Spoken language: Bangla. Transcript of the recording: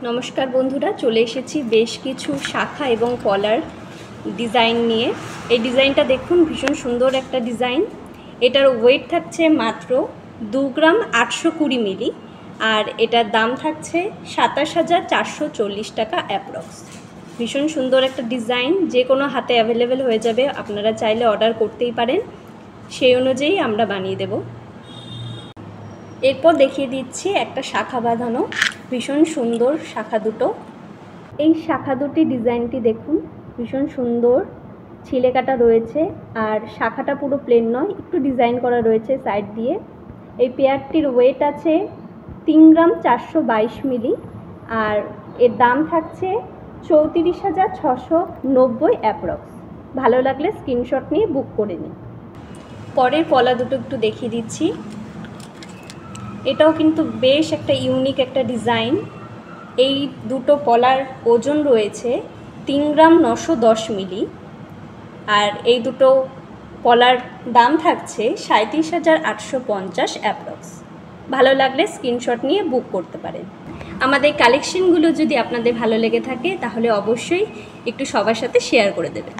নমস্কার বন্ধুরা, চলে এসেছি বেশ কিছু শাখা এবং কলার ডিজাইন নিয়ে। এই ডিজাইনটা দেখুন, ভীষণ সুন্দর একটা ডিজাইন। এটার ওয়েট থাকছে মাত্র 2 গ্রাম 820 মিলি, আর এটার দাম থাকছে 27,440 টাকা অ্যাপ্রক্স। ভীষণ সুন্দর একটা ডিজাইন, যে কোনো হাতে অ্যাভেলেবেল হয়ে যাবে, আপনারা চাইলে অর্ডার করতেই পারেন, সেই অনুযায়ী আমরা বানিয়ে দেব। এরপর দেখিয়ে দিচ্ছি একটা শাখা বাঁধানো, ভীষণ সুন্দর শাখা দুটো। এই শাখা দুটি ডিজাইনটি দেখুন, ভীষণ সুন্দর ছিলে কাটা রয়েছে, আর শাখাটা পুরো প্লেন নয়, একটু ডিজাইন করা রয়েছে সাইড দিয়ে। এই পেয়ারটির ওয়েট আছে 3 গ্রাম 422 মিলি, আর এর দাম থাকছে 34,690 অ্যাপ্রক্স। ভালো লাগলে স্ক্রিনশট নিয়ে বুক করে নিন। পরের পলা দুটো একটু দেখিয়ে দিচ্ছি। এটাও কিন্তু বেশ একটা ইউনিক একটা ডিজাইন। এই দুটো পলার ওজন রয়েছে 3 গ্রাম 910 মিলি, আর এই দুটো পলার দাম থাকছে 37,850 অ্যাপ্রক্স। ভালো লাগলে স্ক্রিনশট নিয়ে বুক করতে পারেন। আমাদের কালেকশনগুলো যদি আপনাদের ভালো লেগে থাকে তাহলে অবশ্যই একটু সবার সাথে শেয়ার করে দেবেন।